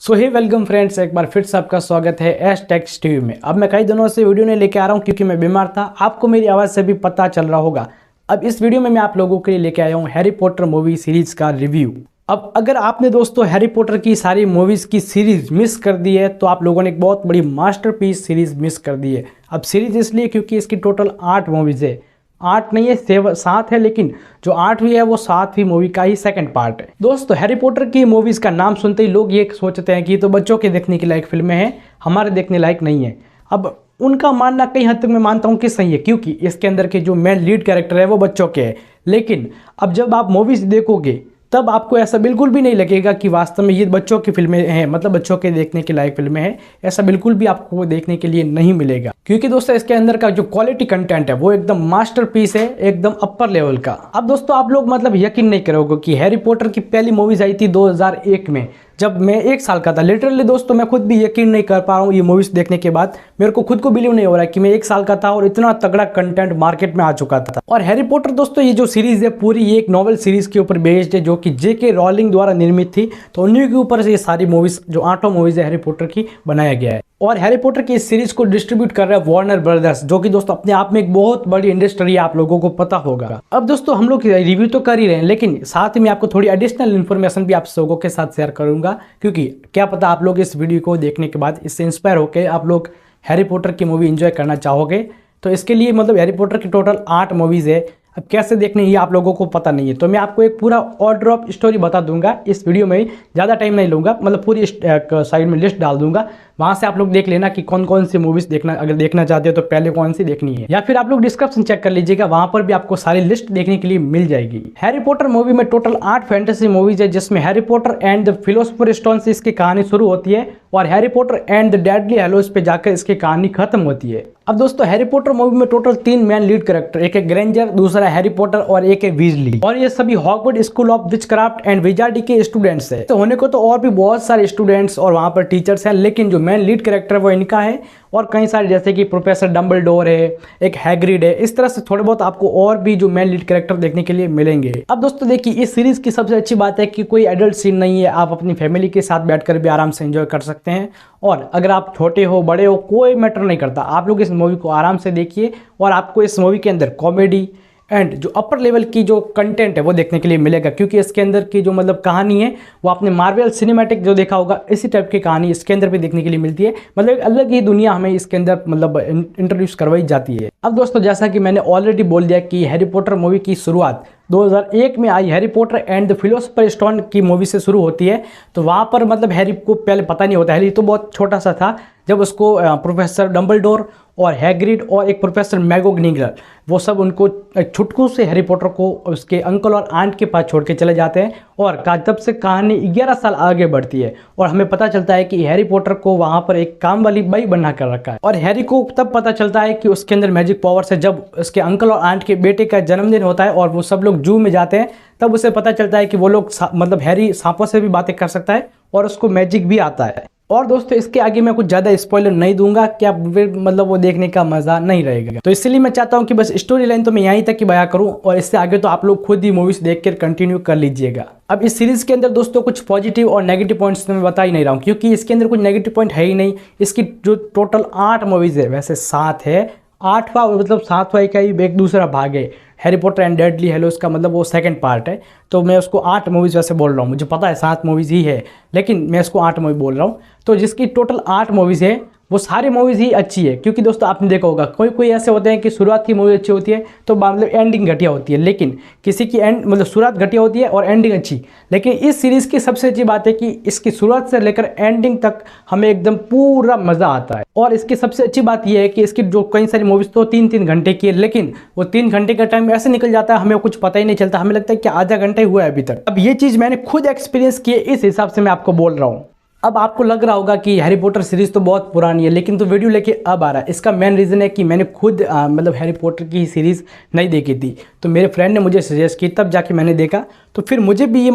सो हे welcome friends, एक बार फिर से आपका स्वागत है एस टेक्स टीवी में। अब मैं कई दिनों से वीडियो नहीं लेके आ रहा हूँ क्योंकि मैं बीमार था। आपको मेरी आवाज़ से भी पता चल रहा होगा। अब इस वीडियो में मैं आप लोगों के लिए लेके आया हूँ हैरी पॉटर मूवी सीरीज का रिव्यू। अब अगर आपने दोस्तों हैरी पॉटर की सारी मूवीज़ की सीरीज मिस कर दी है तो आप लोगों ने एक बहुत बड़ी मास्टरपीस सीरीज मिस कर दी है। अब सीरीज इसलिए क्योंकि इसकी टोटल 8 मूवीज़ है, 8 नहीं है 7 है, लेकिन जो 8वीं है वो 7वीं मूवी का ही सेकंड पार्ट है। दोस्तों हैरी पॉटर की मूवीज़ का नाम सुनते ही लोग ये सोचते हैं कि ये तो बच्चों के देखने के लायक फिल्में हैं, हमारे देखने लायक नहीं है। अब उनका मानना कई हद तक मैं मानता हूँ कि सही है, क्योंकि इसके अंदर के जो मेन लीड कैरेक्टर है वो बच्चों के हैं। लेकिन अब जब आप मूवीज़ देखोगे तब आपको ऐसा बिल्कुल भी नहीं लगेगा कि वास्तव में ये बच्चों की फिल्में हैं, मतलब बच्चों के देखने के लायक फिल्में हैं। ऐसा बिल्कुल भी आपको देखने के लिए नहीं मिलेगा, क्योंकि दोस्तों इसके अंदर का जो क्वालिटी कंटेंट है वो एकदम मास्टरपीस है, एकदम अपर लेवल का। अब दोस्तों आप लोग मतलब यकीन नहीं करोगे कि हैरी पॉटर की पहली मूवीज आई थी 2001 में, जब मैं 1 साल का था। लिटरली दोस्तों मैं खुद भी यकीन नहीं कर पा रहा हूँ ये मूवीज देखने के बाद। मेरे को खुद को बिलीव नहीं हो रहा है कि मैं 1 साल का था और इतना तगड़ा कंटेंट मार्केट में आ चुका था। और हैरी पॉटर दोस्तों ये जो सीरीज है पूरी ये एक नॉवल सीरीज के ऊपर बेस्ड है, जो कि जेके रॉलिंग द्वारा निर्मित थी। तो उन्हीं के ऊपर से ये सारी मूवीज जो 8 मूवीज है हैरी पॉटर की बनाया गया है। और हैरी पॉटर की इस सीरीज को डिस्ट्रीब्यूट कर रहा है वार्नर ब्रदर्स, जो कि दोस्तों अपने आप में एक बहुत बड़ी इंडस्ट्री है, आप लोगों को पता होगा। अब दोस्तों हम लोग रिव्यू तो कर ही रहे हैं, लेकिन साथ ही मैं आपको थोड़ी एडिशनल इन्फॉर्मेशन भी आप लोगों के साथ शेयर करूंगा, क्योंकि क्या पता आप लोग इस वीडियो को देखने के बाद इससे इंस्पायर होकर आप लोग हैरी पॉटर की मूवी एंजॉय करना चाहोगे। तो इसके लिए मतलब हैरी पॉटर की टोटल 8 मूवीज है। अब कैसे देखने ये आप लोगों को पता नहीं है, तो मैं आपको एक पूरा ऑर्डर ऑफ स्टोरी बता दूंगा इस वीडियो में। ज़्यादा टाइम नहीं लूँगा, मतलब पूरी साइड में लिस्ट डाल दूंगा, वहाँ से आप लोग देख लेना कि कौन कौन सी मूवीज़ देखना, अगर देखना चाहते हो तो पहले कौन सी देखनी है, या फिर आप लोग डिस्क्रिप्शन चेक कर लीजिएगा, वहाँ पर भी आपको सारी लिस्ट देखने के लिए मिल जाएगी। हैरी पॉटर मूवी में टोटल 8 फैंटेसी मूवीज है, जिसमें Harry Potter and the philosopher stone से इसकी कहानी शुरू होती है और Harry Potter and the deadly hallows पे जाकर इसकी कहानी खत्म होती है। अब दोस्तों हैरी पॉटर मूवी में टोटल 3 मैन लीड कैरेक्टर, एक है ग्रेंजर, दूसरा हैरी पॉटर और एक है वीजली, और ये सभी Hogwarts school of witchcraft and wizardry के स्टूडेंट्स है। तो होने को तो और भी बहुत सारे स्टूडेंट्स और वहाँ पर टीचर्स हैं, लेकिन जो मेन लीड कैरेक्टर वो इनका है। और कई सारे जैसे कि प्रोफेसर डंबलडोर है, एक हैग्रिड है, इस तरह से थोड़े बहुत आपको और भी जो मेन लीड कैरेक्टर देखने के लिए मिलेंगे। अब दोस्तों देखिए इस सीरीज की सबसे अच्छी बात है कि कोई एडल्ट सीन नहीं है, आप अपनी फैमिली के साथ बैठकर भी आराम से एंजॉय कर सकते हैं। और अगर आप छोटे हो बड़े हो कोई मैटर नहीं करता, आप लोग इस मूवी को आराम से देखिए और आपको इस मूवी के अंदर कॉमेडी एंड जो अपर लेवल की जो कंटेंट है वो देखने के लिए मिलेगा, क्योंकि इसके अंदर की जो मतलब कहानी है वो आपने मार्वल सिनेमैटिक जो देखा होगा इसी टाइप की कहानी इसके अंदर भी देखने के लिए मिलती है। मतलब एक अलग ही दुनिया हमें इसके अंदर मतलब इंट्रोड्यूस करवाई जाती है। अब दोस्तों जैसा कि मैंने ऑलरेडी बोल दिया कि हैरी पॉटर मूवी की शुरुआत 2001 में आई Harry Potter and the philosopher stone की मूवी से शुरू होती है। तो वहाँ पर मतलब हैरी को पहले पता नहीं होता, हैरी तो बहुत छोटा सा था जब उसको प्रोफेसर डंबलडोर और हैग्रिड और एक प्रोफेसर मैगोगनिगल वो सब उनको छुटकू से हैरी पॉटर को उसके अंकल और आंट के पास छोड़ के चले जाते हैं। और तब से कहानी 11 साल आगे बढ़ती है और हमें पता चलता है कि हैरी पॉटर को वहाँ पर एक काम वाली बाई बना कर रखा है। और हैरी को तब पता चलता है कि उसके अंदर मैजिक पावर्स है जब उसके अंकल और आंट के बेटे का जन्मदिन होता है और वो सब लोग जू में जाते हैं। तब उसे पता चलता है कि वो लोग मतलब हैरी सांपों से भी बातें कर सकता है और उसको मैजिक भी आता है। और दोस्तों इसके आगे मैं कुछ ज़्यादा स्पॉइलर नहीं दूंगा, क्या मतलब वो देखने का मज़ा नहीं रहेगा। तो इसलिए मैं चाहता हूँ कि बस स्टोरी लाइन तो मैं यहीं तक ही बयां करूँ और इससे आगे तो आप लोग खुद ही मूवीज़ देख कर कंटिन्यू कर लीजिएगा। अब इस सीरीज़ के अंदर दोस्तों कुछ पॉजिटिव और नेगेटिव पॉइंट्स तो मैं बता ही नहीं रहा हूँ, क्योंकि इसके अंदर कुछ नेगेटिव पॉइंट है ही नहीं। इसकी जो टोटल 8 मूवीज़ है, वैसे 7 है, 8वां मतलब 7वां का ही एक दूसरा भाग है हैरी पॉटर एंड डेडली हैलोज का, मतलब वो सेकंड पार्ट है। तो मैं उसको 8 मूवीज़ वैसे बोल रहा हूँ, मुझे पता है 7 मूवीज़ ही है, लेकिन मैं इसको 8 मूवी बोल रहा हूँ। तो जिसकी टोटल 8 मूवीज़ है वो सारी मूवीज़ ही अच्छी है, क्योंकि दोस्तों आपने देखा होगा कोई कोई ऐसे होते हैं कि शुरुआत की मूवी अच्छी होती है तो मतलब एंडिंग घटिया होती है, लेकिन किसी की एंड मतलब शुरुआत घटिया होती है और एंडिंग अच्छी। लेकिन इस सीरीज़ की सबसे अच्छी बात है कि इसकी शुरुआत से लेकर एंडिंग तक हमें एकदम पूरा मज़ा आता है। और इसकी सबसे अच्छी बात यह है कि इसकी जो कई सारी मूवीज़ तो 3-3 घंटे की है, लेकिन वो 3 घंटे का टाइम ऐसे निकल जाता है हमें कुछ पता ही नहीं चलता, हमें लगता है कि आधा घंटा ही हुआ है अभी तक। अब ये चीज़ मैंने खुद एक्सपीरियंस की है, इस हिसाब से मैं आपको बोल रहा हूँ। अब आपको लग रहा होगा कि हैरी पॉटर सीरीज़ तो बहुत पुरानी है, लेकिन तो वीडियो लेके अब आ रहा है। इसका मेन रीज़न है कि मैंने खुद मतलब हैरी पॉटर की सीरीज़ नहीं देखी थी, तो मेरे फ्रेंड ने मुझे सजेस्ट की, तब जाके मैंने देखा। तो फिर मुझे भी ये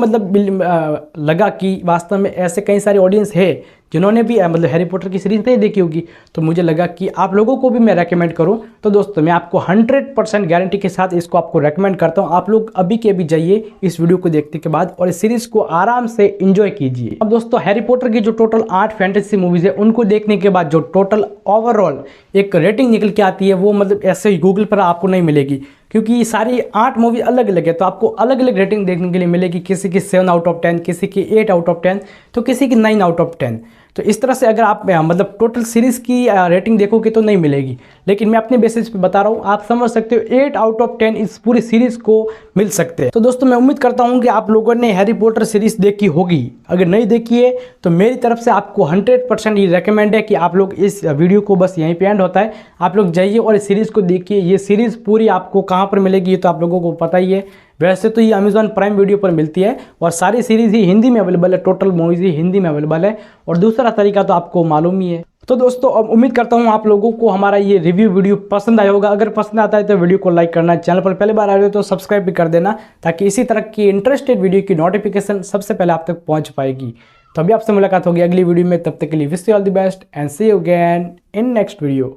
लगा कि वास्तव में ऐसे कई सारे ऑडियंस है जिन्होंने भी हैरी पॉटर की सीरीज़ नहीं देखी होगी, तो मुझे लगा कि आप लोगों को भी मैं रेकमेंड करूं। तो दोस्तों मैं आपको 100% गारंटी के साथ इसको आपको रेकमेंड करता हूं। आप लोग अभी के अभी जाइए इस वीडियो को देखने के बाद और इस सीरीज़ को आराम से एंजॉय कीजिए। अब दोस्तों हैरी पॉटर की जो टोटल 8 फैंटेसी मूवीज़ है उनको देखने के बाद जो टोटल ओवरऑल एक रेटिंग निकल के आती है वो ऐसे ही गूगल पर आपको नहीं मिलेगी, क्योंकि ये सारी 8 मूवी अलग अलग है, तो आपको अलग अलग रेटिंग देखने के लिए मिलेगी। किसी की 7 आउट ऑफ 10, किसी की 8 आउट ऑफ 10, तो किसी की 9 आउट ऑफ 10। तो इस तरह से अगर आप टोटल सीरीज़ की रेटिंग देखोगे तो नहीं मिलेगी, लेकिन मैं अपने बेसिस पे बता रहा हूँ, आप समझ सकते हो 8 आउट ऑफ 10 इस पूरी सीरीज़ को मिल सकते हैं। तो दोस्तों मैं उम्मीद करता हूँ कि आप लोगों ने हैरी पॉटर सीरीज़ देखी होगी। अगर नहीं देखी है तो मेरी तरफ से आपको 100% ये रेकमेंड है कि आप लोग इस वीडियो को, बस यहीं पे एंड होता है, आप लोग जाइए और इस सीरीज़ को देखिए। ये सीरीज़ पूरी आपको कहाँ पर मिलेगी ये तो आप लोगों को पता ही है। वैसे तो ये अमेज़ॉन प्राइम वीडियो पर मिलती है और सारी सीरीज़ ही हिंदी में अवेलेबल है, टोटल मूवीज़ ही हिंदी में अवेलेबल है, और दूसरा तरीका तो आपको मालूम ही है। तो दोस्तों अब उम्मीद करता हूँ आप लोगों को हमारा ये रिव्यू वीडियो पसंद आया होगा। अगर पसंद आता है तो वीडियो को लाइक करना, चैनल पर पहली बार आ रहे हो तो सब्सक्राइब भी कर देना, ताकि इसी तरह की इंटरेस्टेड वीडियो की नोटिफिकेशन सबसे पहले आप तक पहुँच पाएगी। तो अभी आपसे मुलाकात होगी अगली वीडियो में, तब तक के लिए wish you all the best and see you again in next video.